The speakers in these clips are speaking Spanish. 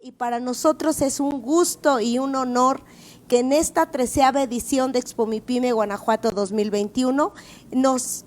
Y para nosotros es un gusto y un honor que en esta 13ª edición de Expo MIPYME Guanajuato 2021 nos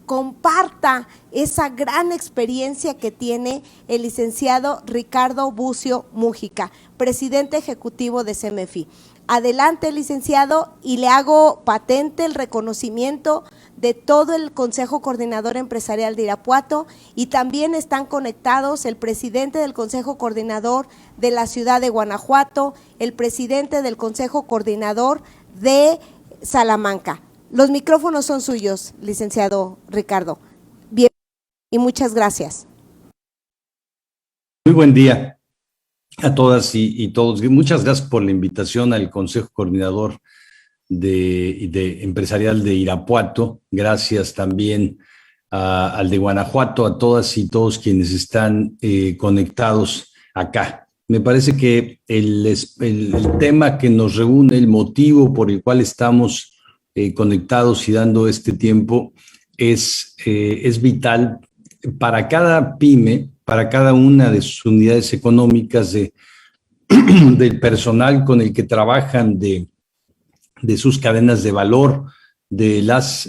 comparta esa gran experiencia que tiene el licenciado Ricardo Bucio Mújica, presidente ejecutivo de CEMEFI. Adelante, licenciado, y le hago patente el reconocimiento de todo el Consejo Coordinador Empresarial de Irapuato, y también están conectados el presidente del Consejo Coordinador de la ciudad de Guanajuato, el presidente del Consejo Coordinador de Salamanca. Los micrófonos son suyos, licenciado Ricardo. Bien, y muchas gracias. Muy buen día a todas y todos. Muchas gracias por la invitación al Consejo Coordinador de Empresarial de Irapuato. Gracias también al de Guanajuato, a todas y todos quienes están conectados acá. Me parece que el tema que nos reúne, el motivo por el cual estamos conectados y dando este tiempo es vital para cada pyme, para cada una de sus unidades económicas, del personal con el que trabajan, de sus cadenas de valor, de las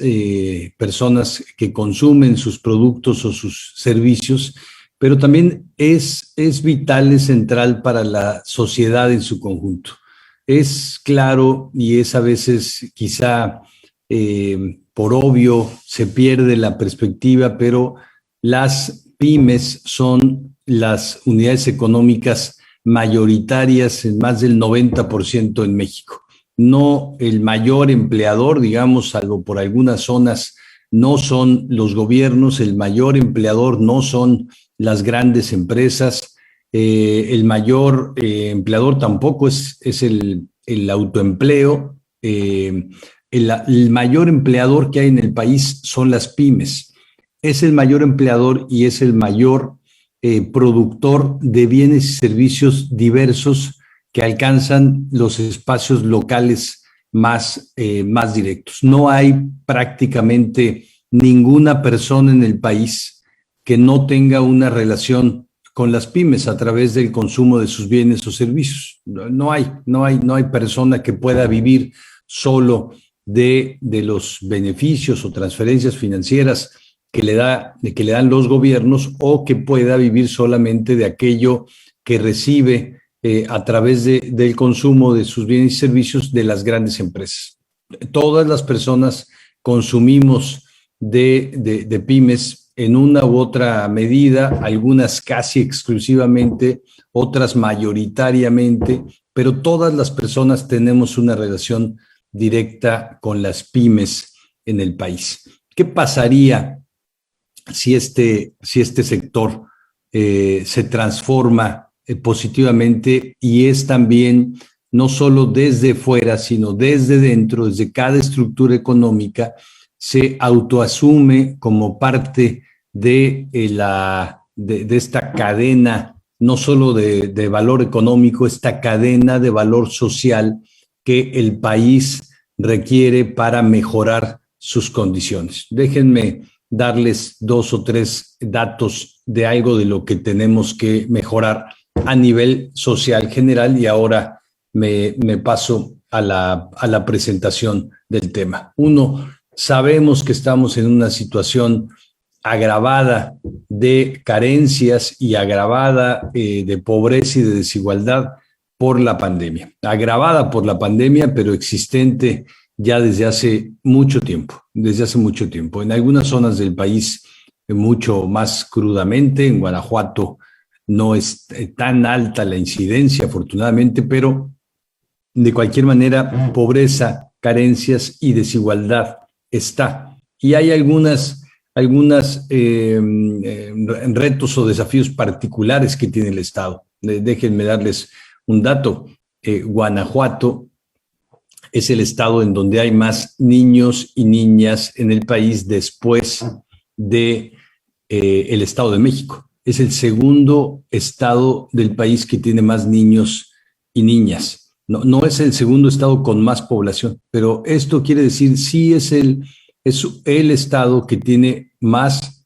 personas que consumen sus productos o sus servicios, pero también es vital, es central para la sociedad en su conjunto. Es claro y es a veces quizá por obvio se pierde la perspectiva, pero las pymes son las unidades económicas mayoritarias en más del 90% en México. No el mayor empleador, digamos, salvo por algunas zonas, no son los gobiernos, el mayor empleador no son las grandes empresas, el mayor empleador tampoco es el autoempleo, el mayor empleador que hay en el país son las pymes. Es el mayor empleador y es el mayor productor de bienes y servicios diversos que alcanzan los espacios locales más directos. No hay prácticamente ninguna persona en el país que no tenga una relación con las pymes a través del consumo de sus bienes o servicios. No hay persona que pueda vivir solo de los beneficios o transferencias financieras que le dan los gobiernos, o que pueda vivir solamente de aquello que recibe a través del consumo de sus bienes y servicios de las grandes empresas. Todas las personas consumimos de pymes en una u otra medida, algunas casi exclusivamente, otras mayoritariamente, pero todas las personas tenemos una relación directa con las pymes en el país. ¿Qué pasaría si este sector se transforma positivamente y es también no solo desde fuera, sino desde dentro, desde cada estructura económica, se autoasume como parte de esta cadena, no solo de valor económico, esta cadena de valor social que el país requiere para mejorar sus condiciones? Déjenme darles 2 o 3 datos de algo de lo que tenemos que mejorar a nivel social general, y ahora me paso a la presentación del tema. 1, sabemos que estamos en una situación agravada de carencias y agravada de pobreza y de desigualdad por la pandemia. Agravada por la pandemia, pero existente ya desde hace mucho tiempo. En algunas zonas del país mucho más crudamente. En Guanajuato no es tan alta la incidencia, afortunadamente, pero de cualquier manera, pobreza, carencias y desigualdad está. Y hay algunos retos o desafíos particulares que tiene el Estado. Déjenme darles un dato. Guanajuato es el estado en donde hay más niños y niñas en el país después de el Estado de México. Es el segundo estado del país que tiene más niños y niñas. No es el segundo estado con más población, pero esto quiere decir sí es el estado que tiene más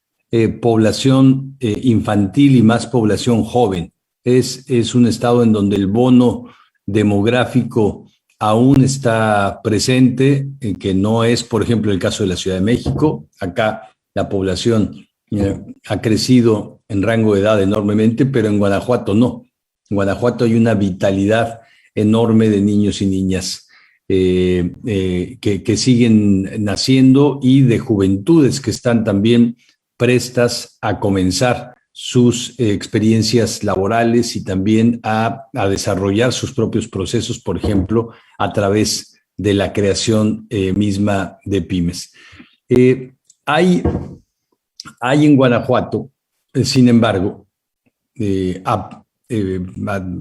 población infantil y más población joven. es un estado en donde el bono demográfico aún está presente, que no es, por ejemplo, el caso de la Ciudad de México. Acá la población ha crecido en rango de edad enormemente, pero en Guanajuato no. En Guanajuato hay una vitalidad enorme de niños y niñas que siguen naciendo y de juventudes que están también prestas a comenzar sus experiencias laborales y también a desarrollar sus propios procesos, por ejemplo, a través de la creación misma de pymes. Hay en Guanajuato, sin embargo,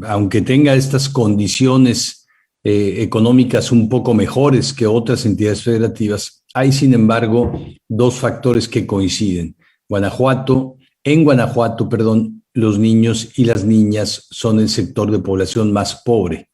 aunque tenga estas condiciones económicas un poco mejores que otras entidades federativas, hay, sin embargo, dos factores que coinciden. En Guanajuato, los niños y las niñas son el sector de población más pobre.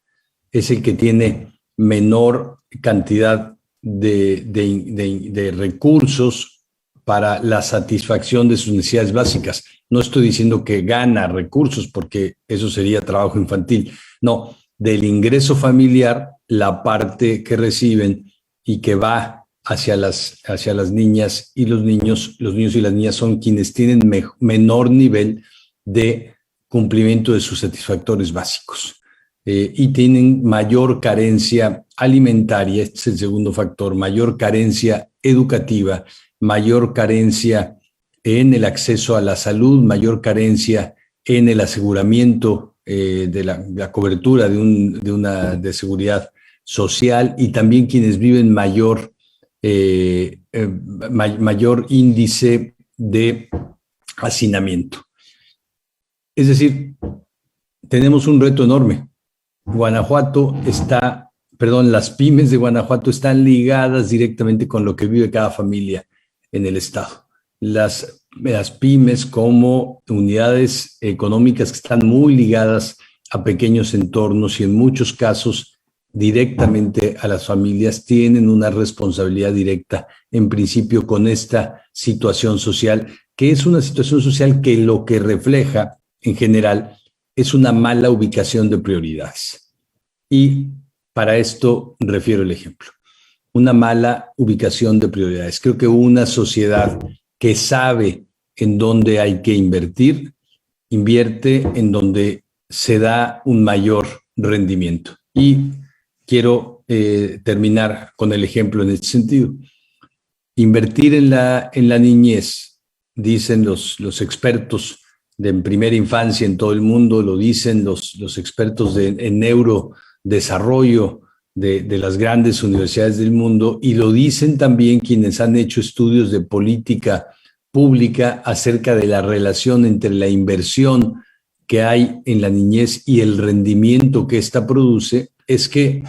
Es el que tiene menor cantidad de recursos para la satisfacción de sus necesidades básicas. No estoy diciendo que gana recursos, porque eso sería trabajo infantil. No, del ingreso familiar, la parte que reciben y que va hacia las niñas y los niños y las niñas son quienes tienen menor nivel de cumplimiento de sus satisfactores básicos y tienen mayor carencia alimentaria, este es el segundo factor, mayor carencia educativa, mayor carencia en el acceso a la salud, mayor carencia en el aseguramiento de la cobertura de seguridad social, y también quienes viven mayor índice de hacinamiento. Es decir, tenemos un reto enorme. Las pymes de Guanajuato están ligadas directamente con lo que vive cada familia en el estado. Las pymes como unidades económicas que están muy ligadas a pequeños entornos y en muchos casos directamente a las familias, tienen una responsabilidad directa, en principio, con esta situación social, que es una situación social que lo que refleja, en general, es una mala ubicación de prioridades. Y para esto refiero el ejemplo. Una mala ubicación de prioridades. Creo que una sociedad que sabe en dónde hay que invertir, invierte en donde se da un mayor rendimiento. Y quiero terminar con el ejemplo en este sentido. Invertir en la niñez, dicen los expertos en primera infancia en todo el mundo, lo dicen los expertos en neurodesarrollo de las grandes universidades del mundo, y lo dicen también quienes han hecho estudios de política pública acerca de la relación entre la inversión que hay en la niñez y el rendimiento que ésta produce. Es que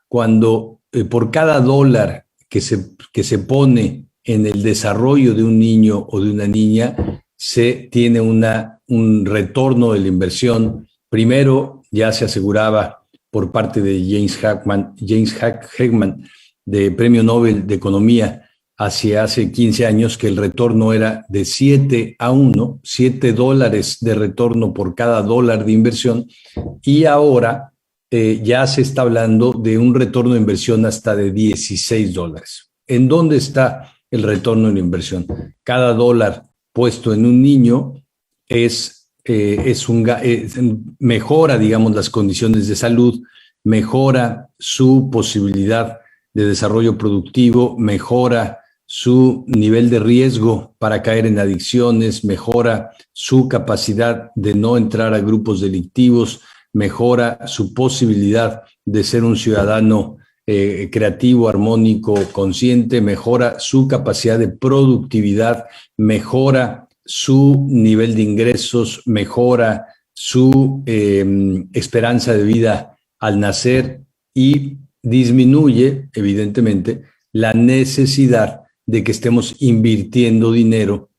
cuando por cada dólar que se pone en el desarrollo de un niño o de una niña, se tiene un retorno de la inversión. Primero, ya se aseguraba por parte de James Heckman, de Premio Nobel de Economía, hace 15 años, que el retorno era de 7-1, $7 de retorno por cada dólar de inversión, y ahora ya se está hablando de un retorno de inversión hasta de $16. ¿En dónde está el retorno de la inversión? Cada dólar puesto en un niño mejora, digamos, las condiciones de salud, mejora su posibilidad de desarrollo productivo, mejora su nivel de riesgo para caer en adicciones, mejora su capacidad de no entrar a grupos delictivos, mejora su posibilidad de ser un ciudadano creativo, armónico, consciente, mejora su capacidad de productividad, mejora su nivel de ingresos, mejora su esperanza de vida al nacer y disminuye, evidentemente, la necesidad de que estemos invirtiendo dinero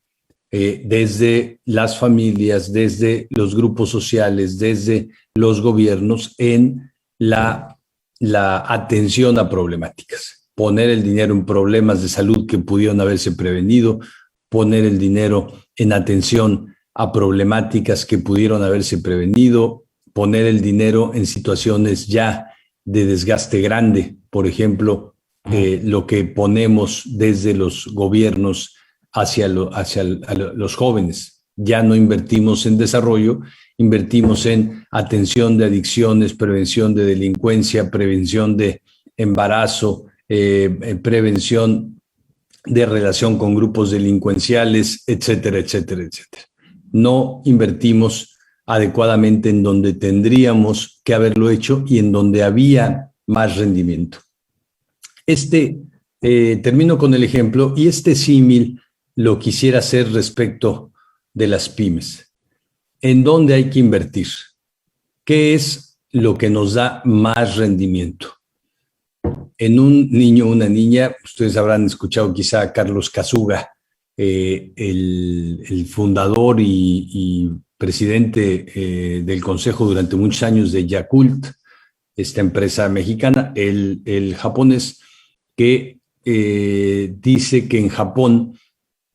desde las familias, desde los grupos sociales, desde los gobiernos en la atención a problemáticas. Poner el dinero en problemas de salud que pudieron haberse prevenido, poner el dinero en atención a problemáticas que pudieron haberse prevenido, poner el dinero en situaciones ya de desgaste grande, por ejemplo, lo que ponemos desde los gobiernos hacia los jóvenes. Ya no invertimos en desarrollo, invertimos en atención de adicciones, prevención de delincuencia, prevención de embarazo, prevención de relación con grupos delincuenciales, etcétera, etcétera, etcétera. No invertimos adecuadamente en donde tendríamos que haberlo hecho y en donde había más rendimiento. Termino con el ejemplo, y este símil lo quisiera hacer respecto de las pymes. ¿En dónde hay que invertir? ¿Qué es lo que nos da más rendimiento? En un niño o una niña, ustedes habrán escuchado quizá a Carlos Casuga, el fundador y presidente del consejo durante muchos años de Yakult, esta empresa mexicana, el japonés, que dice que en Japón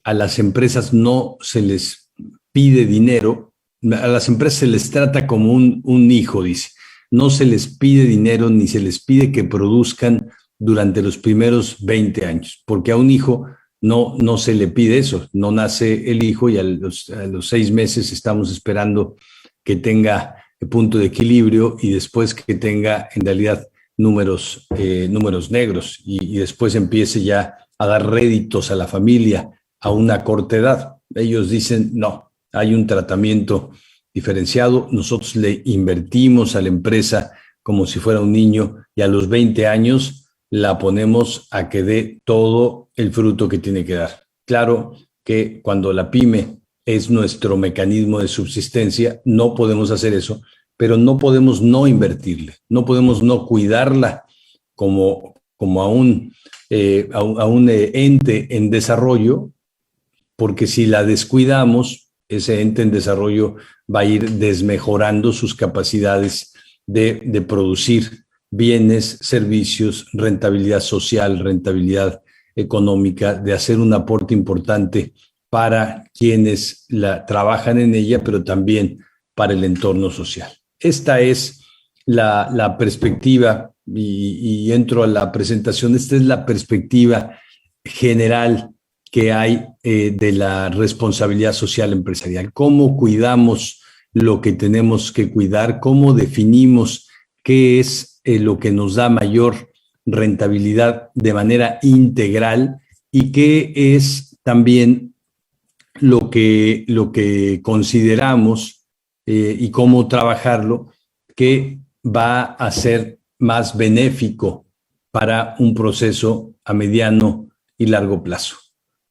a las empresas no se les pide dinero, a las empresas se les trata como un hijo, dice. No se les pide dinero ni se les pide que produzcan durante los primeros 20 años, porque a un hijo no se le pide eso, no nace el hijo y a los 6 meses estamos esperando que tenga el punto de equilibrio y después que tenga en realidad números negros y después empiece ya a dar réditos a la familia a una corta edad. Ellos dicen, no, hay un tratamiento diferenciado, nosotros le invertimos a la empresa como si fuera un niño y a los 20 años la ponemos a que dé todo el fruto que tiene que dar. Claro que cuando la pyme es nuestro mecanismo de subsistencia, no podemos hacer eso, pero no podemos no invertirle, no podemos no cuidarla como a un ente en desarrollo, porque si la descuidamos, ese ente en desarrollo va a ir desmejorando sus capacidades de producir bienes, servicios, rentabilidad social, rentabilidad económica, de hacer un aporte importante para quienes trabajan en ella, pero también para el entorno social. Esta es la perspectiva, y entro a la presentación, esta es la perspectiva general que hay de la responsabilidad social empresarial. ¿Cómo cuidamos lo que tenemos que cuidar? ¿Cómo definimos qué es lo que nos da mayor rentabilidad de manera integral? ¿Y qué es también lo que consideramos y cómo trabajarlo que va a ser más benéfico para un proceso a mediano y largo plazo?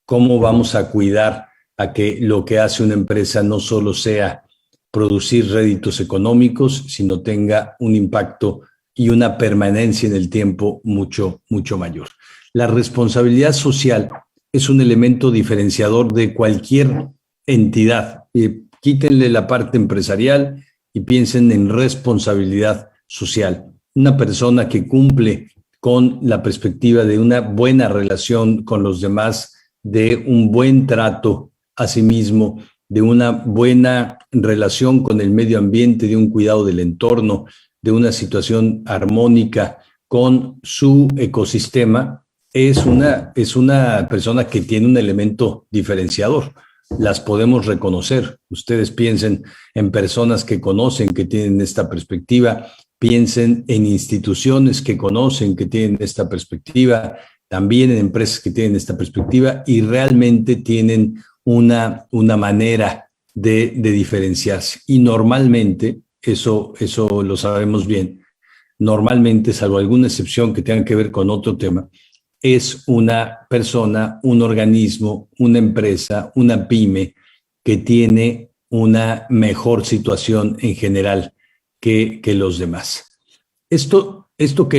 ¿Cómo vamos a cuidar a que lo que hace una empresa no solo sea producir réditos económicos, sino tenga un impacto y una permanencia en el tiempo mucho, mucho mayor? La responsabilidad social es un elemento diferenciador de cualquier entidad. Quítenle la parte empresarial y piensen en responsabilidad social. Una persona que cumple con la perspectiva de una buena relación con los demás, de un buen trato a sí mismo, de una buena relación con el medio ambiente, de un cuidado del entorno, de una situación armónica con su ecosistema, es una persona que tiene un elemento diferenciador. Las podemos reconocer. Ustedes piensen en personas que conocen, que tienen esta perspectiva, piensen en instituciones que conocen, que tienen esta perspectiva, también en empresas que tienen esta perspectiva y realmente tienen una manera de diferenciarse. Y normalmente, eso lo sabemos bien, normalmente, salvo alguna excepción que tenga que ver con otro tema, es una persona, un organismo, una empresa, una pyme que tiene una mejor situación en general que los demás. Esto es lo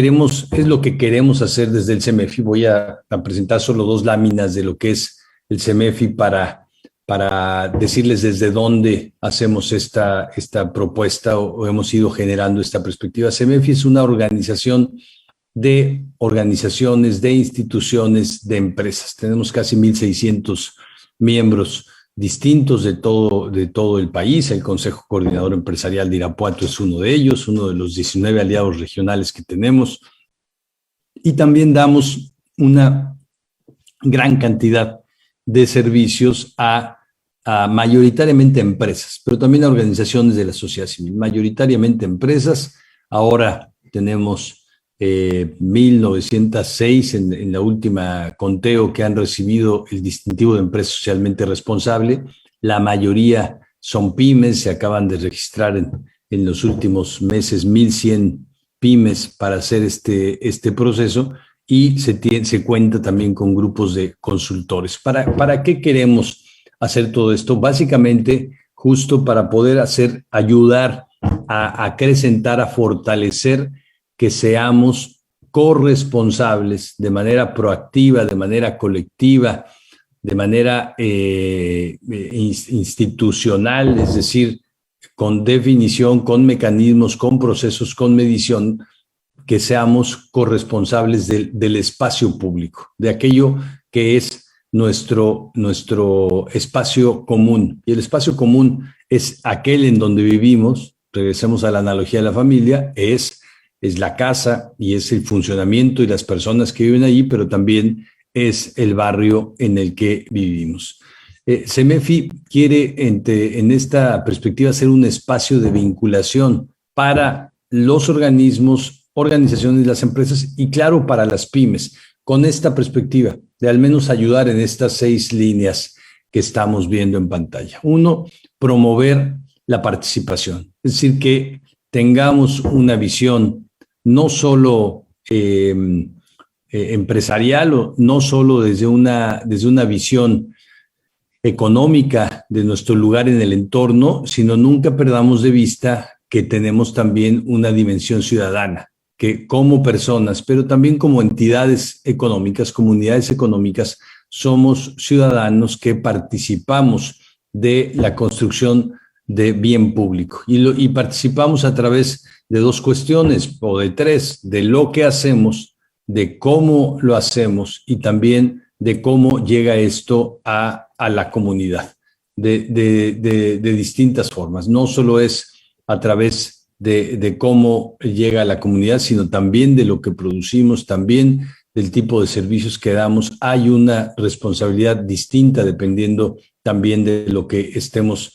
que queremos hacer desde el CEMEFI. Voy a presentar solo 2 láminas de lo que es el CEMEFI para decirles desde dónde hacemos esta propuesta o hemos ido generando esta perspectiva. CEMEFI es una organización de organizaciones, de instituciones, de empresas. Tenemos casi 1,600 miembros distintos de todo el país. El Consejo Coordinador Empresarial de Irapuato es uno de ellos, uno de los 19 aliados regionales que tenemos. Y también damos una gran cantidad de servicios a mayoritariamente empresas, pero también a organizaciones de la sociedad civil, mayoritariamente empresas. Ahora tenemos 1,906 en la última conteo que han recibido el distintivo de empresa socialmente responsable. La mayoría son pymes, se acaban de registrar en los últimos meses 1,100 pymes para hacer este proceso, y se cuenta también con grupos de consultores. ¿Para qué queremos hacer todo esto? Básicamente, justo para poder ayudar a acrecentar, a fortalecer que seamos corresponsables de manera proactiva, de manera colectiva, de manera institucional, es decir, con definición, con mecanismos, con procesos, con medición, que seamos corresponsables del espacio público, de aquello que es nuestro espacio común. Y el espacio común es aquel en donde vivimos. Regresemos a la analogía de la familia, es la casa y es el funcionamiento y las personas que viven allí, pero también es el barrio en el que vivimos. CEMEFI quiere, en esta perspectiva, ser un espacio de vinculación para los organismos, organizaciones y las empresas, y claro, para las pymes, con esta perspectiva de al menos ayudar en estas 6 líneas que estamos viendo en pantalla. 1, promover la participación, es decir, que tengamos una visión no solo empresarial, o no solo desde una visión económica de nuestro lugar en el entorno, sino nunca perdamos de vista que tenemos también una dimensión ciudadana, que como personas, pero también como entidades económicas, comunidades económicas, somos ciudadanos que participamos de la construcción de bien público. Y participamos a través de 2 cuestiones, o de 3, de lo que hacemos, de cómo lo hacemos, y también de cómo llega esto a la comunidad, de distintas formas. No solo es a través de cómo llega a la comunidad, sino también de lo que producimos, también del tipo de servicios que damos. Hay una responsabilidad distinta dependiendo también de lo que estemos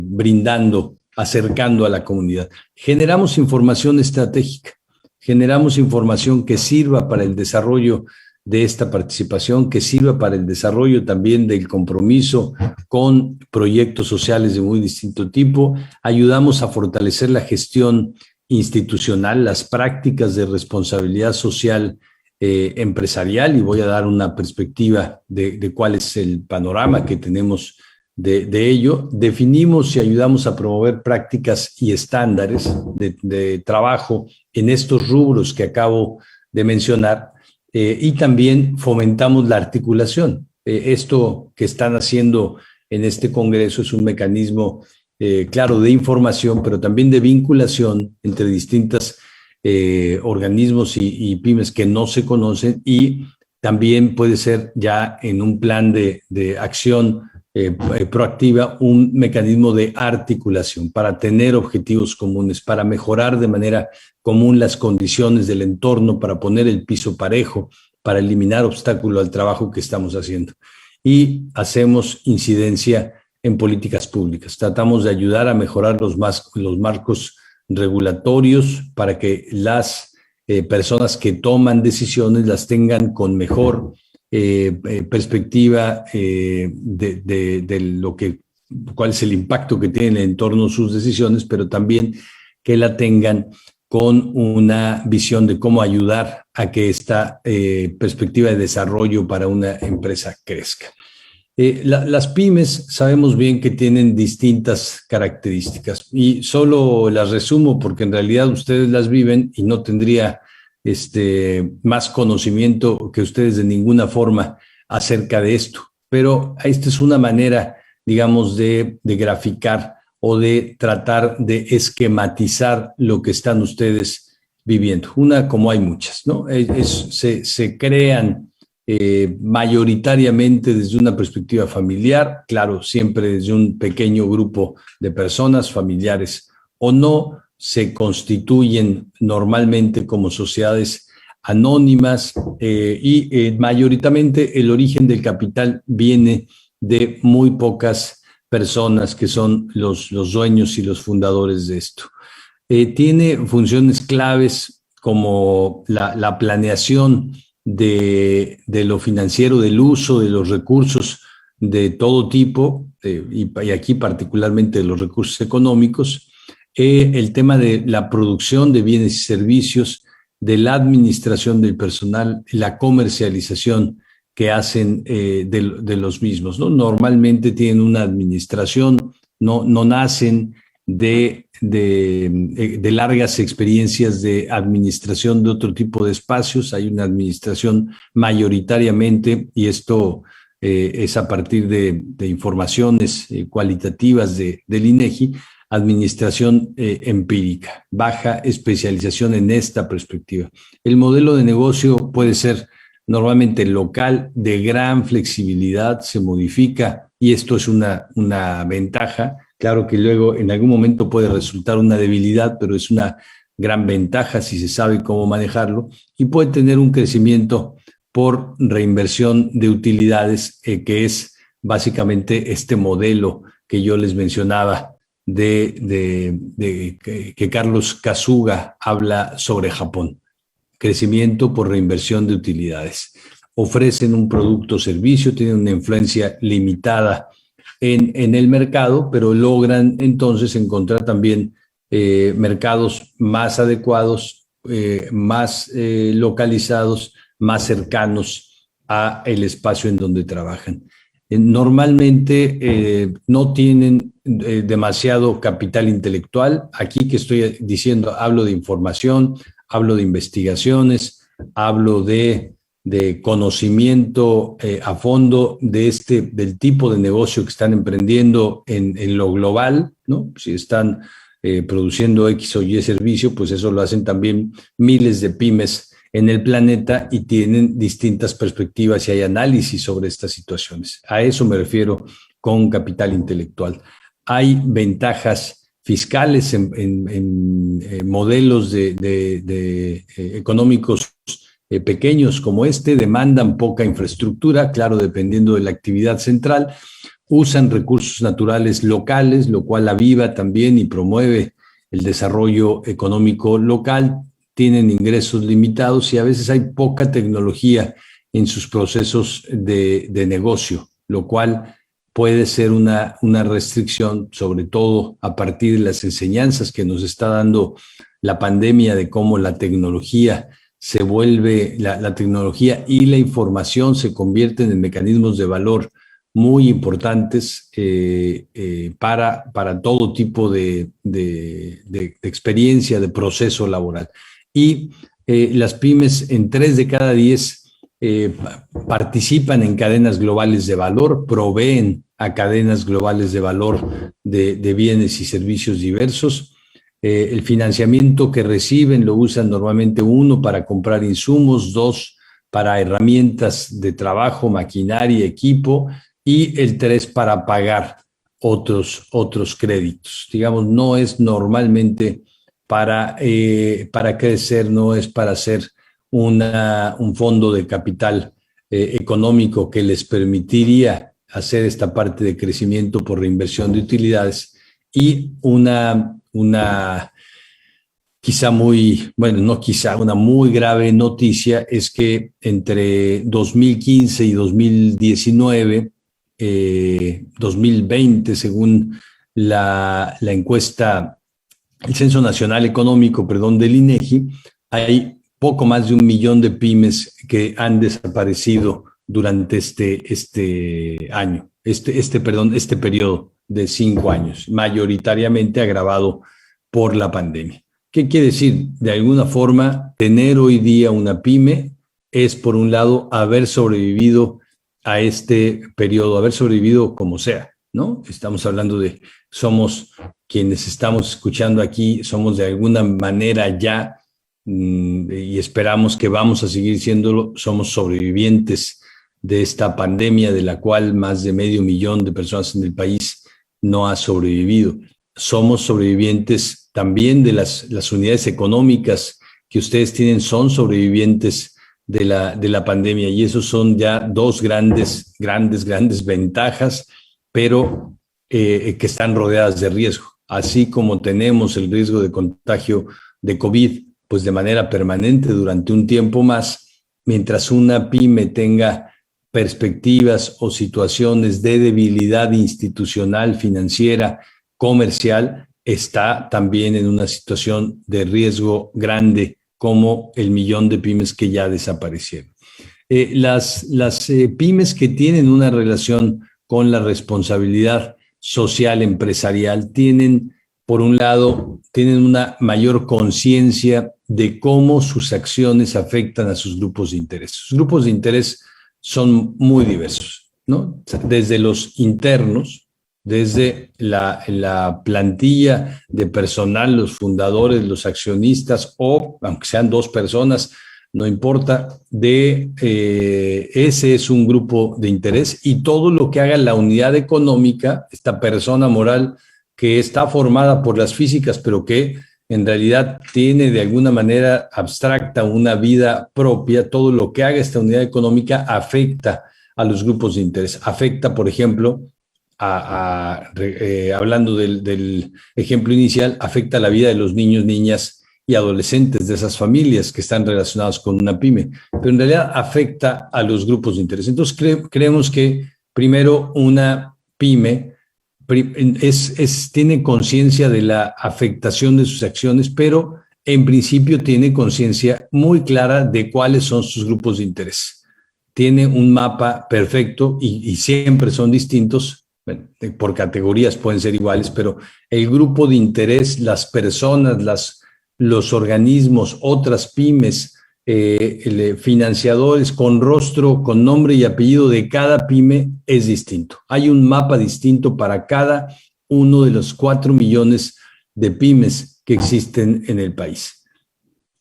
brindando, acercando a la comunidad. Generamos información estratégica, generamos información que sirva para el desarrollo de esta participación, que sirva para el desarrollo también del compromiso con proyectos sociales de muy distinto tipo. Ayudamos a fortalecer la gestión institucional, las prácticas de responsabilidad social empresarial, y voy a dar una perspectiva de cuál es el panorama que tenemos de ello. Definimos y ayudamos a promover prácticas y estándares de trabajo en estos rubros que acabo de mencionar. Y también fomentamos la articulación. Esto que están haciendo en este congreso es un mecanismo, claro, de información, pero también de vinculación entre distintos organismos y pymes que no se conocen, y también puede ser ya en un plan de acción proactiva, un mecanismo de articulación para tener objetivos comunes, para mejorar de manera común las condiciones del entorno, para poner el piso parejo, para eliminar obstáculos al trabajo que estamos haciendo. Y hacemos incidencia en políticas públicas. Tratamos de ayudar a mejorar los marcos regulatorios para que las personas que toman decisiones las tengan con mejor perspectiva de cuál es el impacto que tiene en el entorno sus decisiones, pero también que la tengan con una visión de cómo ayudar a que esta perspectiva de desarrollo para una empresa crezca. Las pymes sabemos bien que tienen distintas características, y solo las resumo porque en realidad ustedes las viven y no tendría más conocimiento que ustedes de ninguna forma acerca de esto. Pero esta es una manera, digamos, de graficar o de tratar de esquematizar lo que están ustedes viviendo. Una, como hay muchas, ¿no? Se crean mayoritariamente desde una perspectiva familiar, claro, siempre desde un pequeño grupo de personas, familiares o no, se constituyen normalmente como sociedades anónimas y mayoritariamente el origen del capital viene de muy pocas personas que son los dueños y los fundadores de esto. Tiene funciones claves como la planeación de lo financiero, del uso de los recursos de todo tipo, y aquí particularmente de los recursos económicos, el tema de la producción de bienes y servicios, de la administración del personal, la comercialización que hacen de los mismos, ¿no? Normalmente tienen una administración, no nacen de largas experiencias de administración de otro tipo de espacios. Hay una administración mayoritariamente, y esto es a partir de informaciones cualitativas del INEGI, administración empírica, baja especialización en esta perspectiva. El modelo de negocio puede ser normalmente local, de gran flexibilidad, se modifica, y esto es una ventaja. Claro que luego en algún momento puede resultar una debilidad, pero es una gran ventaja si se sabe cómo manejarlo, y puede tener un crecimiento por reinversión de utilidades, que es básicamente este modelo que yo les mencionaba que Carlos Kasuga habla sobre Japón. Crecimiento por reinversión de utilidades. Ofrecen un producto o servicio, tienen una influencia limitada en el mercado, pero logran entonces encontrar también mercados más adecuados, más localizados, más cercanos a el espacio en donde trabajan. Normalmente no tienen demasiado capital intelectual. Aquí que estoy diciendo, hablo de información, hablo de investigaciones, hablo de conocimiento a fondo del tipo de negocio que están emprendiendo en lo global, ¿no? Si están produciendo X o Y servicio, pues eso lo hacen también miles de pymes en el planeta y tienen distintas perspectivas y hay análisis sobre estas situaciones. A eso me refiero con capital intelectual. Hay ventajas fiscales en modelos económicos pequeños como demandan poca infraestructura, claro, dependiendo de la actividad central, usan recursos naturales locales, lo cual aviva también y promueve el desarrollo económico local, tienen ingresos limitados y a veces hay poca tecnología en sus procesos de negocio, lo cual puede ser una restricción, sobre todo a partir de las enseñanzas que nos está dando la pandemia de cómo la tecnología se vuelve, la tecnología y la información se convierten en mecanismos de valor muy importantes para todo tipo de experiencia, de proceso laboral. Y las pymes en 3 de cada 10 participan en cadenas globales de valor, proveen a cadenas globales de valor de bienes y servicios diversos. El financiamiento que reciben lo usan normalmente 1 para comprar insumos, 2 para herramientas de trabajo, maquinaria, equipo, y el 3 para pagar otros créditos. Digamos, no es normalmente para crecer, no es para hacer un fondo de capital económico que les permitiría hacer esta parte de crecimiento por reinversión de utilidades. Y una muy grave noticia es que entre 2015 y 2019, 2020, según la encuesta, el Censo Nacional Económico, del INEGI, hay poco más de 1 millón de pymes que han desaparecido durante este año, este periodo de 5 años, mayoritariamente agravado por la pandemia. ¿Qué quiere decir? De alguna forma, tener hoy día una pyme es, por un lado, haber sobrevivido a este periodo, haber sobrevivido como sea, ¿no? Estamos hablando somos quienes estamos escuchando aquí, somos de alguna manera ya, y esperamos que vamos a seguir siéndolo, somos sobrevivientes de esta pandemia de la cual más de 500,000 de personas en el país no ha sobrevivido. Somos sobrevivientes también de las unidades económicas que ustedes tienen, son sobrevivientes de la pandemia, y esos son ya dos grandes ventajas, pero que están rodeadas de riesgo. Así como tenemos el riesgo de contagio de COVID, pues de manera permanente durante un tiempo más, mientras una pyme tenga perspectivas o situaciones de debilidad institucional, financiera, comercial, está también en una situación de riesgo grande, como el 1,000,000 de pymes que ya desaparecieron. Las pymes que tienen una relación con la responsabilidad social empresarial tienen, por un lado, tienen una mayor conciencia de cómo sus acciones afectan a sus grupos de interés. Sus grupos de interés son muy diversos, ¿no? Desde los internos, desde la plantilla de personal, los fundadores, los accionistas, o aunque sean dos personas, no importa, ese es un grupo de interés, y todo lo que haga la unidad económica, esta persona moral que está formada por las físicas, pero que en realidad tiene de alguna manera abstracta una vida propia, todo lo que haga esta unidad económica afecta a los grupos de interés. Afecta, por ejemplo, hablando del ejemplo inicial, afecta la vida de los niños, niñas y adolescentes de esas familias que están relacionados con una pyme, pero en realidad afecta a los grupos de interés. Entonces creemos que primero una pyme tiene conciencia de la afectación de sus acciones, pero en principio tiene conciencia muy clara de cuáles son sus grupos de interés. Tiene un mapa perfecto y siempre son distintos. Bueno, por categorías pueden ser iguales, pero el grupo de interés, las personas, los organismos, otras pymes, financiadores con rostro, con nombre y apellido de cada pyme es distinto. Hay un mapa distinto para cada uno de los 4 millones de pymes que existen en el país.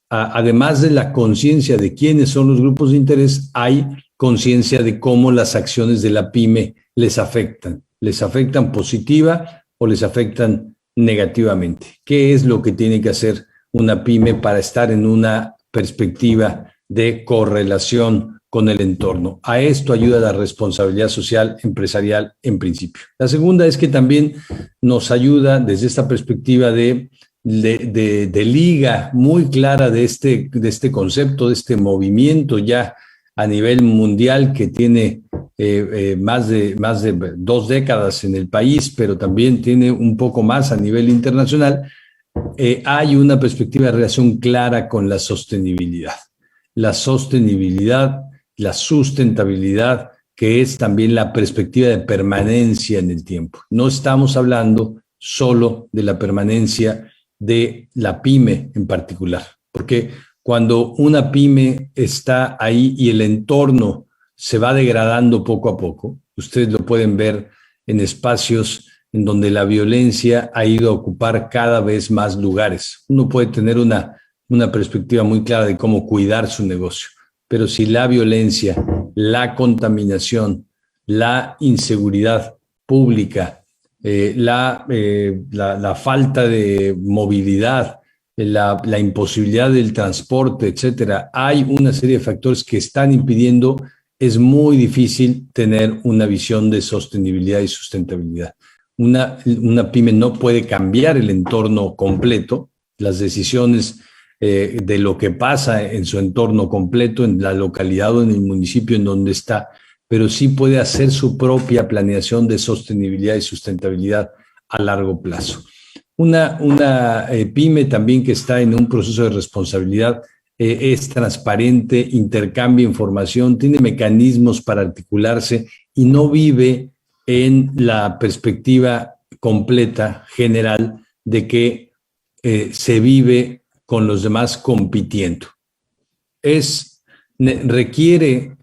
Además de la conciencia de quiénes son los grupos de interés, hay conciencia de cómo las acciones de la pyme les afectan positiva o les afectan negativamente. ¿Qué es lo que tiene que hacer una pyme para estar en una perspectiva de correlación con el entorno? A esto ayuda la responsabilidad social empresarial en principio. La segunda es que también nos ayuda desde esta perspectiva de liga muy clara de este concepto, de este movimiento ya a nivel mundial que tiene más de 2 décadas en el país, pero también tiene un poco más a nivel internacional. Hay una perspectiva de relación clara con la sostenibilidad. La sostenibilidad, la sustentabilidad, que es también la perspectiva de permanencia en el tiempo. No estamos hablando solo de la permanencia de la pyme en particular, porque cuando una pyme está ahí y el entorno se va degradando poco a poco, ustedes lo pueden ver en espacios en donde la violencia ha ido a ocupar cada vez más lugares. Uno puede tener una perspectiva muy clara de cómo cuidar su negocio, pero si la violencia, la contaminación, la inseguridad pública, la falta de movilidad, la imposibilidad del transporte, etcétera, hay una serie de factores que están impidiendo, es muy difícil tener una visión de sostenibilidad y sustentabilidad. Una pyme no puede cambiar el entorno completo, las decisiones de lo que pasa en su entorno completo, en la localidad o en el municipio en donde está, pero sí puede hacer su propia planeación de sostenibilidad y sustentabilidad a largo plazo. Una pyme también que está en un proceso de responsabilidad es transparente, intercambia información, tiene mecanismos para articularse y no vive en la perspectiva completa, general, de que se vive con los demás compitiendo. Requiere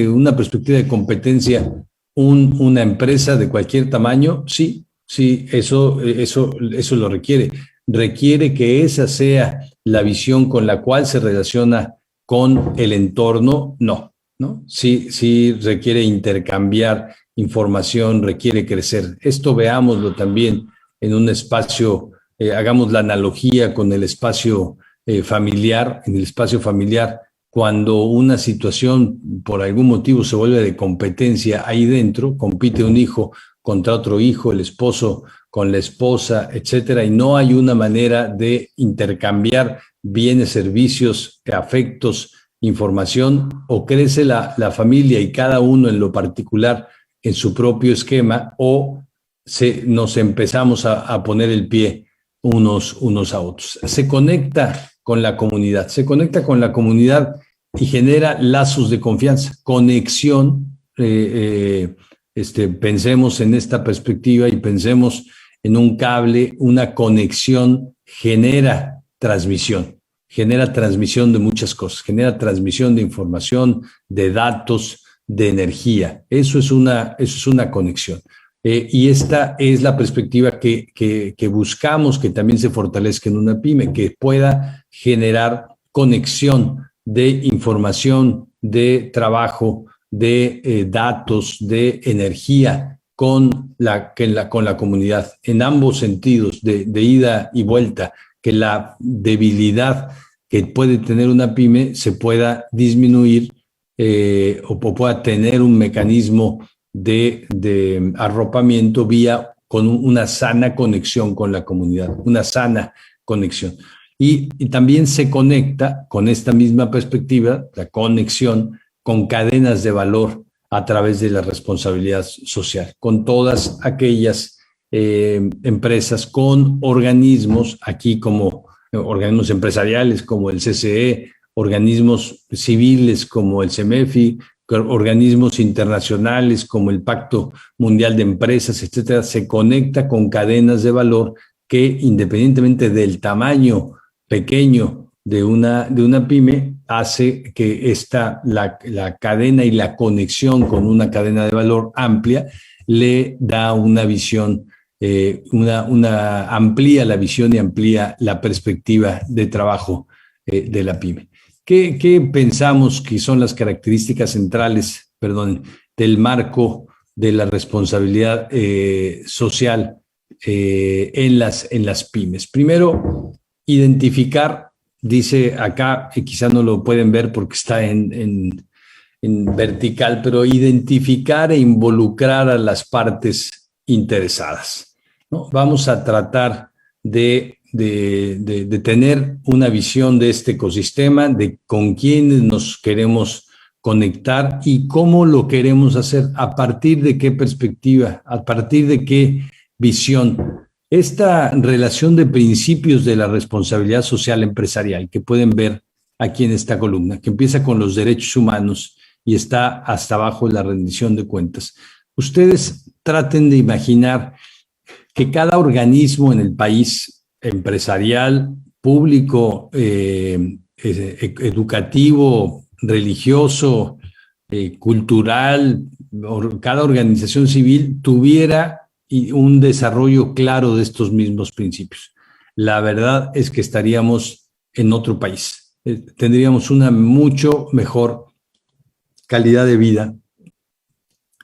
una perspectiva de competencia una empresa de cualquier tamaño, sí, eso lo requiere. Requiere que esa sea la visión con la cual se relaciona con el entorno, no. ¿no? Sí, sí requiere intercambiar información, requiere crecer. Esto veámoslo también en un espacio, hagamos la analogía con el espacio familiar, en el espacio familiar, cuando una situación por algún motivo se vuelve de competencia ahí dentro, compite un hijo contra otro hijo, el esposo con la esposa, etcétera, y no hay una manera de intercambiar bienes, servicios, afectos, información, o crece la familia y cada uno en lo particular en su propio esquema, o nos empezamos a poner el pie unos a otros. Se conecta con la comunidad, y genera lazos de confianza, conexión. Pensemos en esta perspectiva y pensemos en un cable. Una conexión genera transmisión de muchas cosas, genera transmisión de información, de datos, de energía. Eso es una conexión. Y esta es la perspectiva que buscamos que también se fortalezca en una pyme, que pueda generar conexión de información, de trabajo, de datos, de energía con la comunidad, en ambos sentidos, de ida y vuelta, que la debilidad que puede tener una pyme se pueda disminuir, o pueda tener un mecanismo de arropamiento con una sana conexión con la comunidad, una sana conexión. Y también se conecta con esta misma perspectiva, la conexión, con cadenas de valor a través de la responsabilidad social, con todas aquellas empresas, con organismos, aquí como organismos empresariales como el CCE, organismos civiles como el CEMEFI, organismos internacionales como el Pacto Mundial de Empresas, etcétera. Se conecta con cadenas de valor que, independientemente del tamaño pequeño de una pyme, hace que la cadena y la conexión con una cadena de valor amplia le da una visión, amplía la visión y amplía la perspectiva de trabajo de la pyme. ¿Qué pensamos que son las características centrales, del marco de la responsabilidad social en las pymes? Primero, identificar, dice acá, que quizá no lo pueden ver porque está en vertical, pero identificar e involucrar a las partes interesadas, ¿no? Vamos a tratar de tener una visión de este ecosistema, de con quiénes nos queremos conectar y cómo lo queremos hacer, a partir de qué perspectiva, a partir de qué visión. Esta relación de principios de la responsabilidad social empresarial que pueden ver aquí en esta columna, que empieza con los derechos humanos y está hasta abajo la rendición de cuentas. Ustedes traten de imaginar que cada organismo en el país, empresarial, público, educativo, religioso, cultural, cada organización civil tuviera un desarrollo claro de estos mismos principios. La verdad es que estaríamos en otro país. Tendríamos una mucho mejor calidad de vida,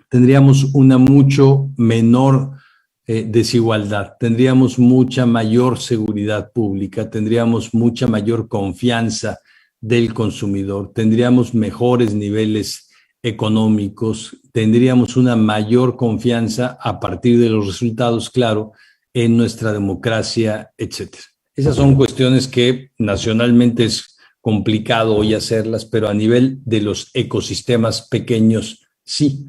tendríamos una mucho menor desigualdad, tendríamos mucha mayor seguridad pública, tendríamos mucha mayor confianza del consumidor, tendríamos mejores niveles económicos, tendríamos una mayor confianza a partir de los resultados, claro, en nuestra democracia, etcétera. Esas son cuestiones que nacionalmente es complicado hoy hacerlas, pero a nivel de los ecosistemas pequeños, sí.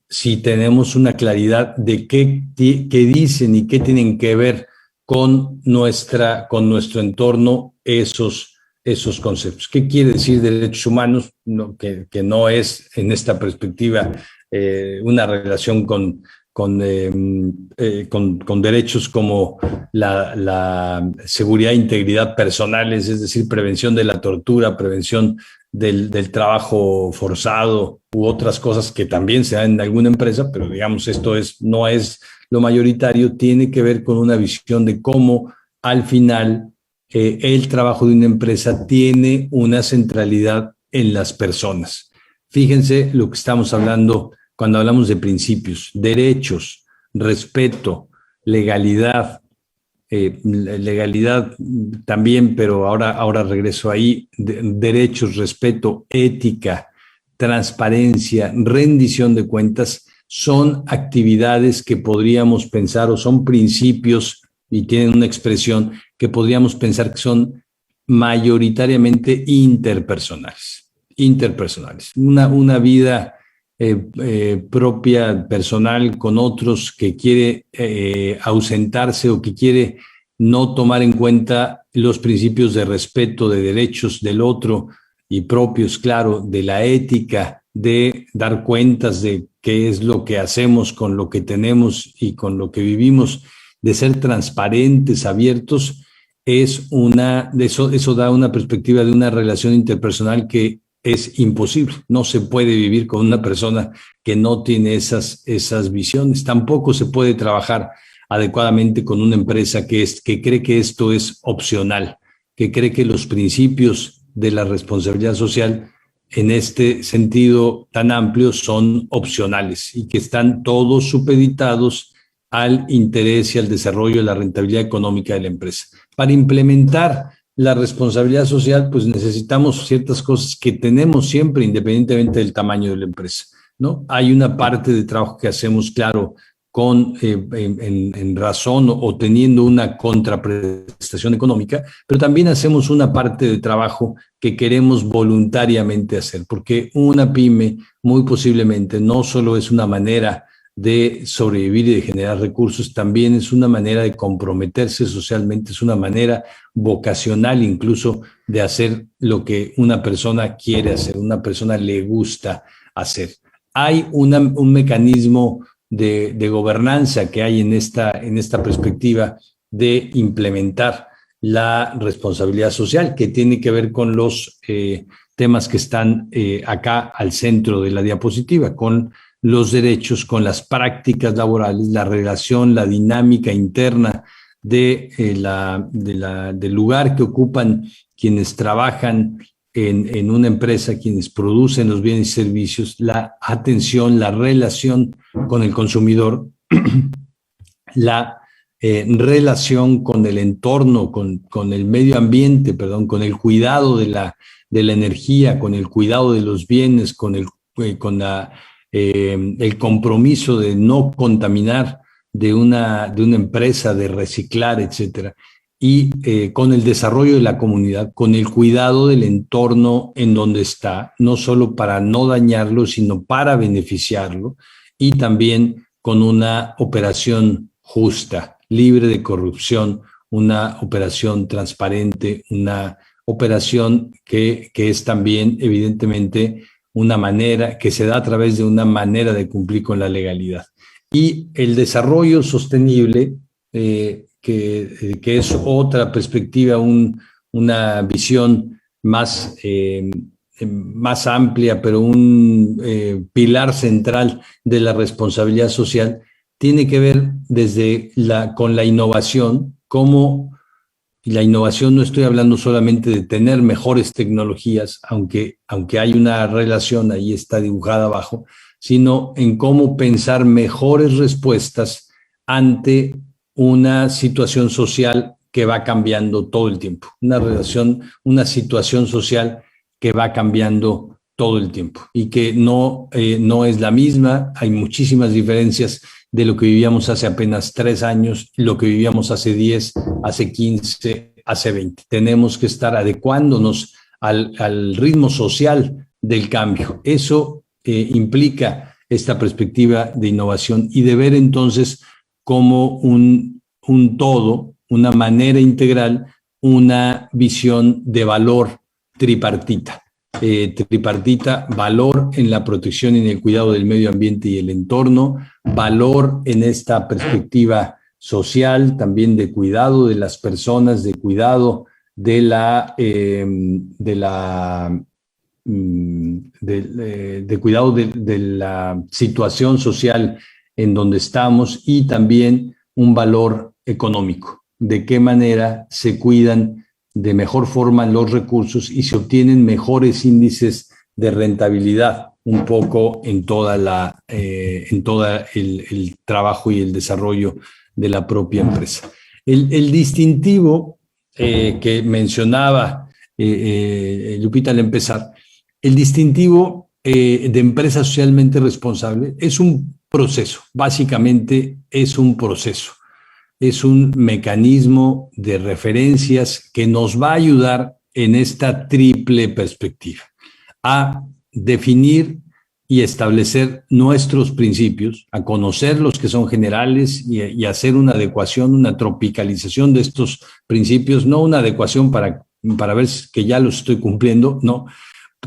Si tenemos una claridad de qué dicen y qué tienen que ver con nuestro entorno esos conceptos. ¿Qué quiere decir derechos humanos? No, que no es en esta perspectiva una relación con derechos como la seguridad e integridad personales, es decir, prevención de la tortura, prevención del trabajo forzado u otras cosas que también se dan en alguna empresa, pero digamos esto no es lo mayoritario. Tiene que ver con una visión de cómo al final el trabajo de una empresa tiene una centralidad en las personas. Fíjense lo que estamos hablando cuando hablamos de principios: derechos, respeto, legalidad, legalidad también, pero ahora regreso ahí: derechos, respeto, ética, transparencia, rendición de cuentas. Son actividades que podríamos pensar, o son principios y tienen una expresión que podríamos pensar que son mayoritariamente interpersonales. Una vida propia, personal, con otros, que quiere ausentarse o que quiere no tomar en cuenta los principios de respeto, de derechos del otro y propios, claro, de la ética, de dar cuentas de qué es lo que hacemos con lo que tenemos y con lo que vivimos, de ser transparentes, abiertos. Eso da una perspectiva de una relación interpersonal que es imposible. No se puede vivir con una persona que no tiene esas visiones. Tampoco se puede trabajar adecuadamente con una empresa que cree que esto es opcional, que cree que los principios de la responsabilidad social en este sentido tan amplio son opcionales y que están todos supeditados al interés y al desarrollo de la rentabilidad económica de la empresa. Para implementar la responsabilidad social, pues necesitamos ciertas cosas que tenemos siempre, independientemente del tamaño de la empresa, ¿no? Hay una parte de trabajo que hacemos, claro, en razón o teniendo una contraprestación económica, pero también hacemos una parte de trabajo que queremos voluntariamente hacer, porque una pyme muy posiblemente no solo es una manera de sobrevivir y de generar recursos, también es una manera de comprometerse socialmente, es una manera vocacional incluso de hacer lo que una persona quiere hacer, una persona le gusta hacer. Hay un mecanismo de gobernanza que hay en esta perspectiva de implementar la responsabilidad social, que tiene que ver con los temas que están acá al centro de la diapositiva, con los derechos, con las prácticas laborales, la relación, la dinámica interna del lugar que ocupan quienes trabajan en una empresa, quienes producen los bienes y servicios, la atención, la relación con el consumidor, la relación con el entorno, con el medio ambiente, perdón, con el cuidado de la energía, con el cuidado de los bienes, con el compromiso de no contaminar de una empresa, de reciclar, etcétera. Y con el desarrollo de la comunidad, con el cuidado del entorno en donde está, no solo para no dañarlo, sino para beneficiarlo, y también con una operación justa, libre de corrupción, una operación transparente, una operación que es también, evidentemente, una manera que se da a través de una manera de cumplir con la legalidad. Y el desarrollo sostenible, que es otra perspectiva, una visión más amplia, pero un pilar central de la responsabilidad social, tiene que ver con la innovación. Como la innovación, no estoy hablando solamente de tener mejores tecnologías, aunque hay una relación, ahí está dibujada abajo, sino en cómo pensar mejores respuestas ante una situación social que va cambiando todo el tiempo, una situación social que va cambiando todo el tiempo y que no es la misma. Hay muchísimas diferencias de lo que vivíamos hace apenas 3 años, lo que vivíamos hace 10, hace 15, hace 20. Tenemos que estar adecuándonos al ritmo social del cambio. Eso implica esta perspectiva de innovación y de ver entonces como un todo, una manera integral, una visión de valor tripartita. Valor en la protección y en el cuidado del medio ambiente y el entorno, valor en esta perspectiva social, también de cuidado de las personas, de cuidado de cuidado de la situación social en donde estamos, y también un valor económico, de qué manera se cuidan de mejor forma los recursos y se obtienen mejores índices de rentabilidad un poco en toda el trabajo y el desarrollo de la propia empresa. El distintivo que mencionaba Lupita al empezar, el distintivo de empresa socialmente responsable es un proceso, básicamente es un proceso, es un mecanismo de referencias que nos va a ayudar en esta triple perspectiva a definir y establecer nuestros principios, a conocer los que son generales y hacer una adecuación, una tropicalización de estos principios, no una adecuación para ver que ya los estoy cumpliendo, no,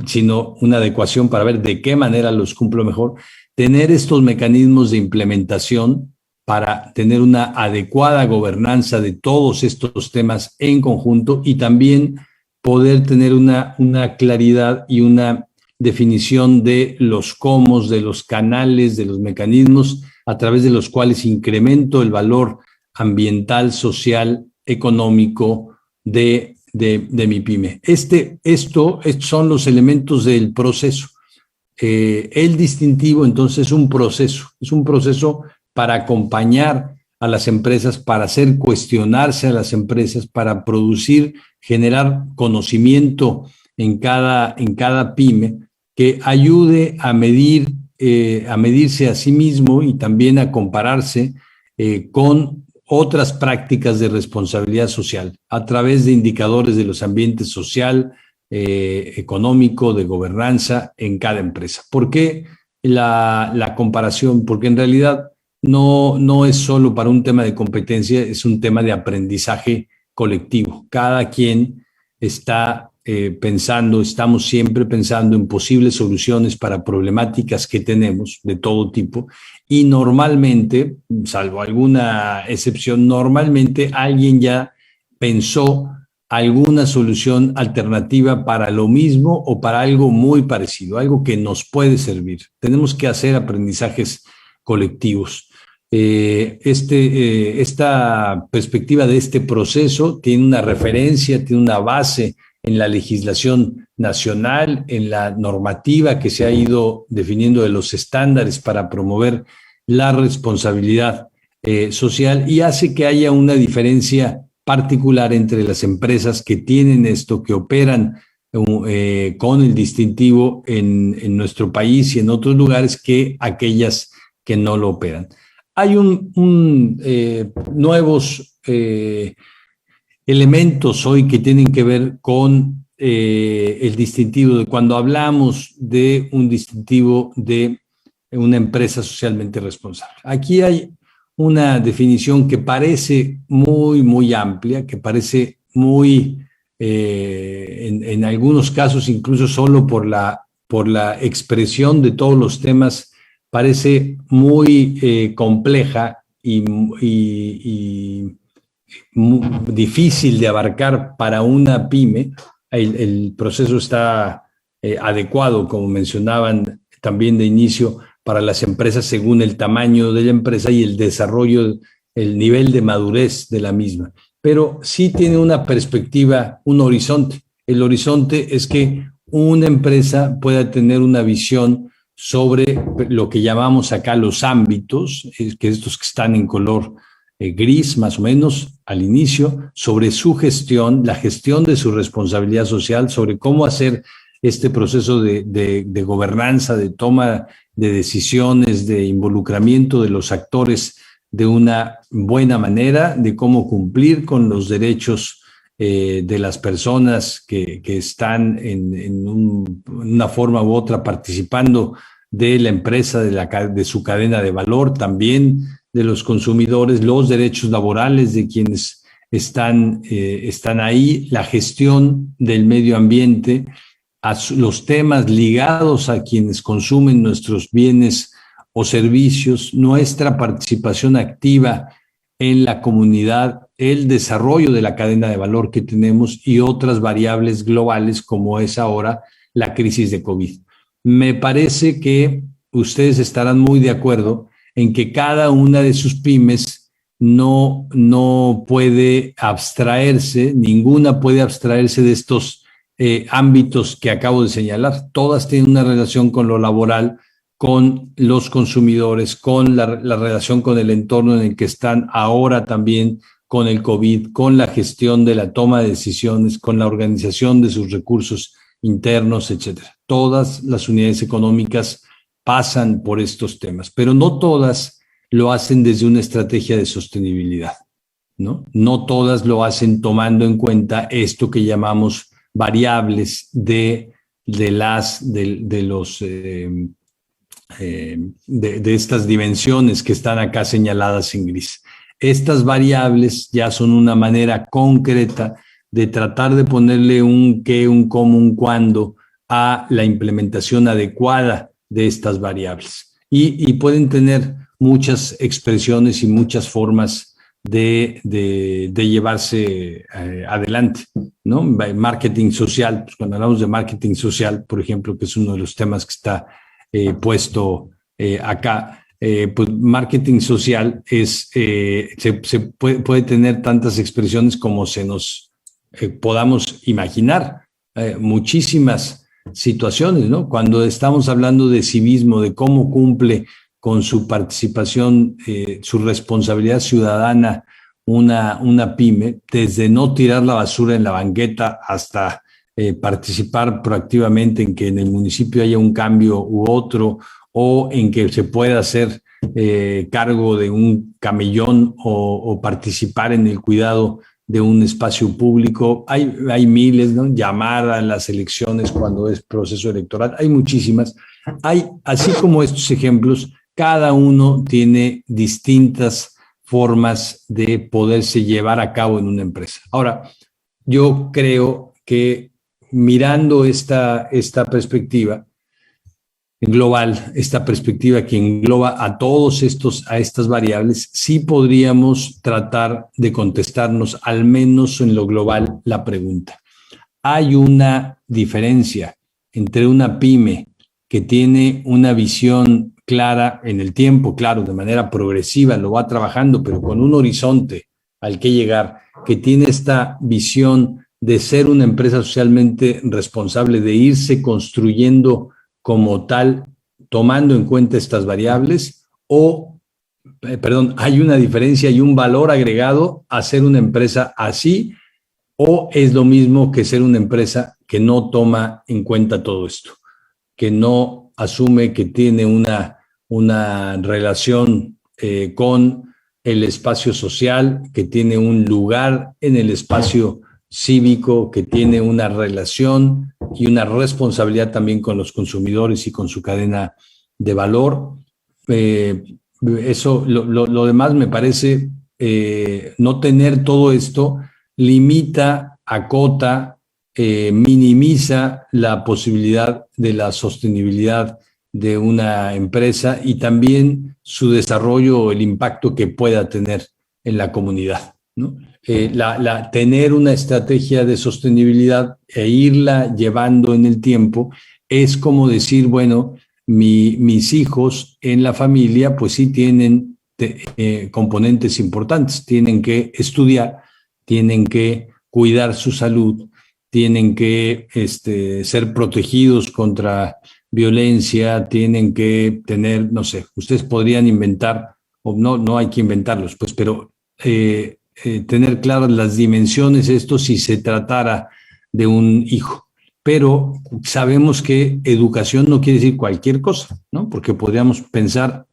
sino una adecuación para ver de qué manera los cumplo mejor, tener estos mecanismos de implementación para tener una adecuada gobernanza de todos estos temas en conjunto y también poder tener una claridad y una definición de los cómo, de los canales, de los mecanismos a través de los cuales incremento el valor ambiental, social, económico de mi pyme. Estos son los elementos del proceso. El distintivo, entonces, es un proceso para acompañar a las empresas, para hacer cuestionarse a las empresas, para producir, generar conocimiento en cada pyme que ayude a medirse a sí mismo y también a compararse con otras prácticas de responsabilidad social a través de indicadores de los ambientes social, económico, de gobernanza en cada empresa. ¿Por qué la comparación? Porque en realidad no es solo para un tema de competencia, es un tema de aprendizaje colectivo. Cada quien está estamos siempre pensando en posibles soluciones para problemáticas que tenemos de todo tipo y normalmente, salvo alguna excepción, normalmente alguien ya pensó alguna solución alternativa para lo mismo o para algo muy parecido, algo que nos puede servir. Tenemos que hacer aprendizajes colectivos. Esta perspectiva de este proceso tiene una referencia, tiene una base en la legislación nacional, en la normativa que se ha ido definiendo de los estándares para promover la responsabilidad social y hace que haya una diferencia particular entre las empresas que tienen esto, que operan con el distintivo en nuestro país y en otros lugares que aquellas que no lo operan. Hay nuevos elementos hoy que tienen que ver con el distintivo. Cuando hablamos de un distintivo de una empresa socialmente responsable. Aquí hay una definición que parece muy amplia, que parece muy, en algunos casos, incluso solo por la expresión de todos los temas, parece muy compleja y difícil de abarcar para una pyme. El proceso está adecuado, como mencionaban también de inicio, para las empresas según el tamaño de la empresa y el desarrollo, el nivel de madurez de la misma. Pero sí tiene una perspectiva, un horizonte. El horizonte es que una empresa pueda tener una visión sobre lo que llamamos acá los ámbitos, que estos que están en color gris más o menos al inicio, sobre su gestión, la gestión de su responsabilidad social, sobre cómo hacer este proceso de gobernanza, de toma de decisiones, de involucramiento de los actores de una buena manera, de cómo cumplir con los derechos de las personas que están en una forma u otra participando de la empresa, de su cadena de valor, también de los consumidores, los derechos laborales de quienes están ahí, la gestión del medio ambiente, los temas ligados a quienes consumen nuestros bienes o servicios, nuestra participación activa en la comunidad, el desarrollo de la cadena de valor que tenemos y otras variables globales como es ahora la crisis de COVID. Me parece que ustedes estarán muy de acuerdo en que cada una de sus pymes no puede abstraerse, ninguna puede abstraerse de estos ámbitos que acabo de señalar. Todas tienen una relación con lo laboral, con los consumidores, con la relación con el entorno en el que están ahora también, con el COVID, con la gestión de la toma de decisiones, con la organización de sus recursos internos, etcétera. Todas las unidades económicas pasan por estos temas, pero no todas lo hacen desde una estrategia de sostenibilidad, ¿no? No todas lo hacen tomando en cuenta esto que llamamos variables de estas dimensiones que están acá señaladas en gris. Estas variables ya son una manera concreta de tratar de ponerle un qué, un cómo, un cuándo a la implementación adecuada de estas variables. Y pueden tener muchas expresiones y muchas formas de llevarse adelante, ¿no? Marketing social, pues cuando hablamos de marketing social, por ejemplo, que es uno de los temas que está puesto acá, pues marketing social se puede tener tantas expresiones como se nos podamos imaginar, muchísimas situaciones, ¿no? Cuando estamos hablando de civismo, de cómo cumple con su participación, su responsabilidad ciudadana, una pyme, desde no tirar la basura en la banqueta hasta participar proactivamente en que en el municipio haya un cambio u otro, o en que se pueda hacer cargo de un camellón o participar en el cuidado de un espacio público. Hay miles, ¿no? Llamar a las elecciones cuando es proceso electoral, hay muchísimas. Así como estos ejemplos, cada uno tiene distintas formas de poderse llevar a cabo en una empresa. Ahora, yo creo que mirando esta perspectiva global, esta perspectiva que engloba a estas variables, sí podríamos tratar de contestarnos, al menos en lo global, la pregunta. Hay una diferencia entre una pyme que tiene una visión clara en el tiempo, claro, de manera progresiva, lo va trabajando, pero con un horizonte al que llegar, que tiene esta visión de ser una empresa socialmente responsable, de irse construyendo como tal, tomando en cuenta estas variables, hay una diferencia y un valor agregado a ser una empresa así, o es lo mismo que ser una empresa que no toma en cuenta todo esto, que no asume que tiene una relación con el espacio social, que tiene un lugar en el espacio cívico, que tiene una relación y una responsabilidad también con los consumidores y con su cadena de valor. Lo demás me parece, no tener todo esto limita, acota, minimiza la posibilidad de la sostenibilidad de una empresa y también su desarrollo o el impacto que pueda tener en la comunidad, ¿no? Tener una estrategia de sostenibilidad e irla llevando en el tiempo es como decir, bueno, mis hijos en la familia pues sí tienen componentes importantes, tienen que estudiar, tienen que cuidar su salud, tienen que ser protegidos contra violencia, tienen que tener, no sé, ustedes podrían inventar, o no hay que inventarlos, pues, pero tener claras las dimensiones, esto si se tratara de un hijo. Pero sabemos que educación no quiere decir cualquier cosa, ¿no? Porque podríamos pensar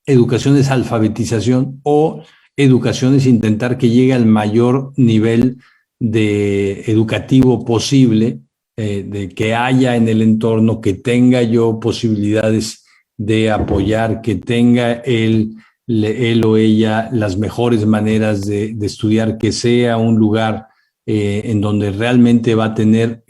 educación es alfabetización o educación es intentar que llegue al mayor nivel de educativo posible, de que haya en el entorno, que tenga yo posibilidades de apoyar, que tenga él o ella las mejores maneras de estudiar, que sea un lugar en donde realmente va a tener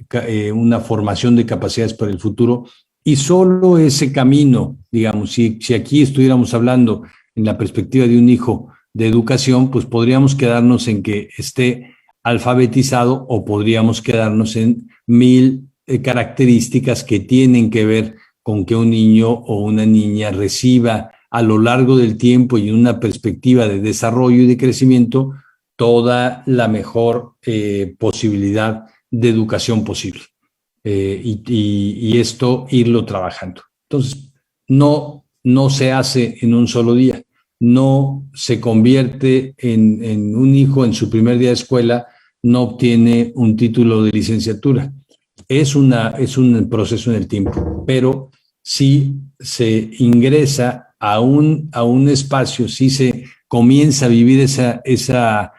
una formación de capacidades para el futuro. Y solo ese camino, digamos, si aquí estuviéramos hablando en la perspectiva de un hijo de educación, pues podríamos quedarnos en que esté alfabetizado o podríamos quedarnos en 1000 características que tienen que ver con que un niño o una niña reciba a lo largo del tiempo y en una perspectiva de desarrollo y de crecimiento toda la mejor posibilidad de educación posible. y esto irlo trabajando. Entonces, no se hace en un solo día, no se convierte en un hijo en su primer día de escuela, no obtiene un título de licenciatura. Es un proceso en el tiempo, pero si se ingresa a un espacio, si se comienza a vivir esa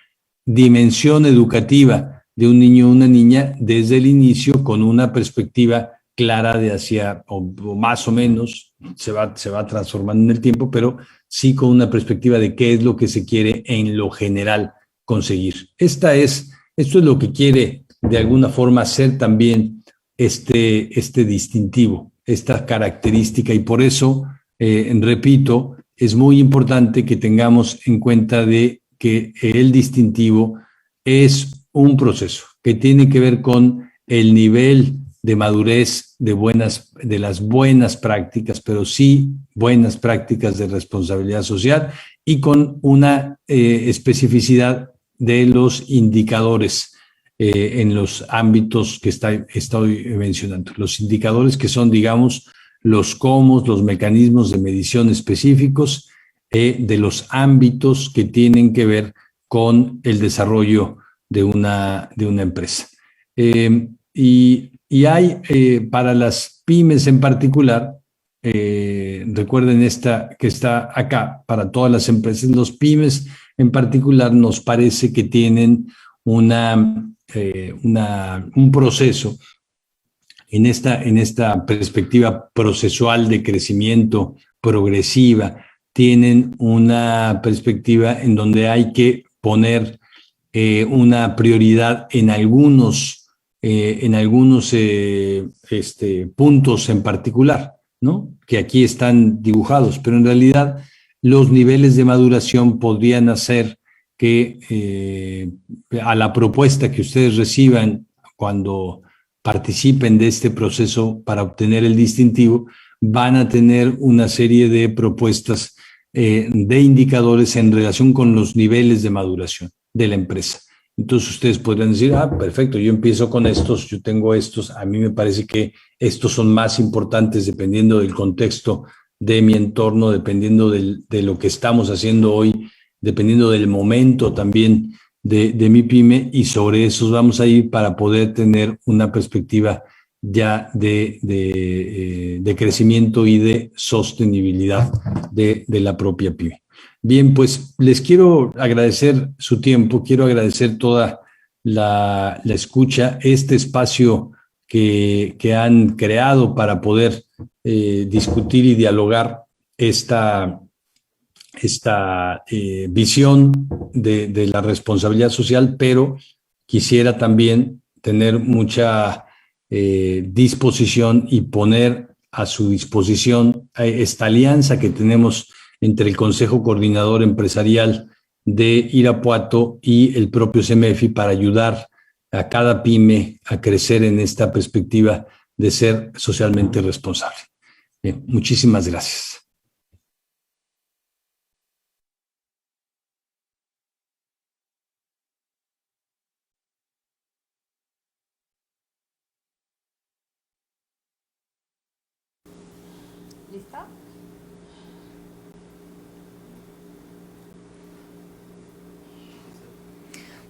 dimensión educativa de un niño o una niña desde el inicio con una perspectiva clara de hacia, o más o menos, se va transformando en el tiempo, pero sí con una perspectiva de qué es lo que se quiere en lo general conseguir. Esto es lo que quiere de alguna forma hacer también este distintivo, esta característica, y por eso, repito, es muy importante que tengamos en cuenta de que el distintivo es un proceso que tiene que ver con el nivel de madurez de las buenas prácticas, pero sí buenas prácticas de responsabilidad social, y con una especificidad de los indicadores en los ámbitos que estoy mencionando. Los indicadores que son, digamos, los cómo, los mecanismos de medición específicos de los ámbitos que tienen que ver con el desarrollo de una empresa. Y hay para las pymes en particular, recuerden esta que está acá, para todas las empresas, los pymes en particular nos parece que tienen un proceso en esta perspectiva procesual de crecimiento progresiva, tienen una perspectiva en donde hay que poner una prioridad en algunos puntos en particular, ¿no? Que aquí están dibujados, pero en realidad los niveles de maduración podrían hacer que a la propuesta que ustedes reciban cuando participen de este proceso para obtener el distintivo, van a tener una serie de propuestas de indicadores en relación con los niveles de maduración de la empresa. Entonces ustedes podrían decir, perfecto, yo empiezo con estos, yo tengo estos, a mí me parece que estos son más importantes dependiendo del contexto de mi entorno, dependiendo de lo que estamos haciendo hoy, dependiendo del momento también de mi pyme, y sobre esos vamos a ir para poder tener una perspectiva ya de crecimiento y de sostenibilidad de la propia pyme. Bien, pues les quiero agradecer su tiempo, quiero agradecer toda la escucha, este espacio que han creado para poder discutir y dialogar esta visión de la responsabilidad social, pero quisiera también tener mucha disposición y poner a su disposición esta alianza que tenemos entre el Consejo Coordinador Empresarial de Irapuato y el propio CEMEFI para ayudar a cada pyme a crecer en esta perspectiva de ser socialmente responsable. Bien, muchísimas gracias. ¿Listo?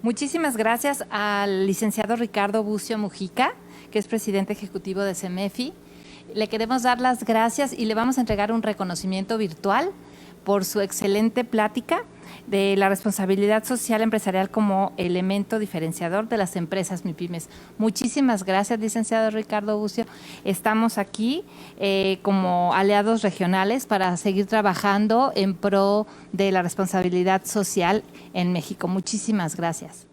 Muchísimas gracias al licenciado Ricardo Bucio Mujica, que es presidente ejecutivo de CEMEFI. Le queremos dar las gracias y le vamos a entregar un reconocimiento virtual por su excelente plática de la responsabilidad social empresarial como elemento diferenciador de las empresas MIPYMES. Muchísimas gracias, licenciado Ricardo Bucio. Estamos aquí como aliados regionales para seguir trabajando en pro de la responsabilidad social en México. Muchísimas gracias.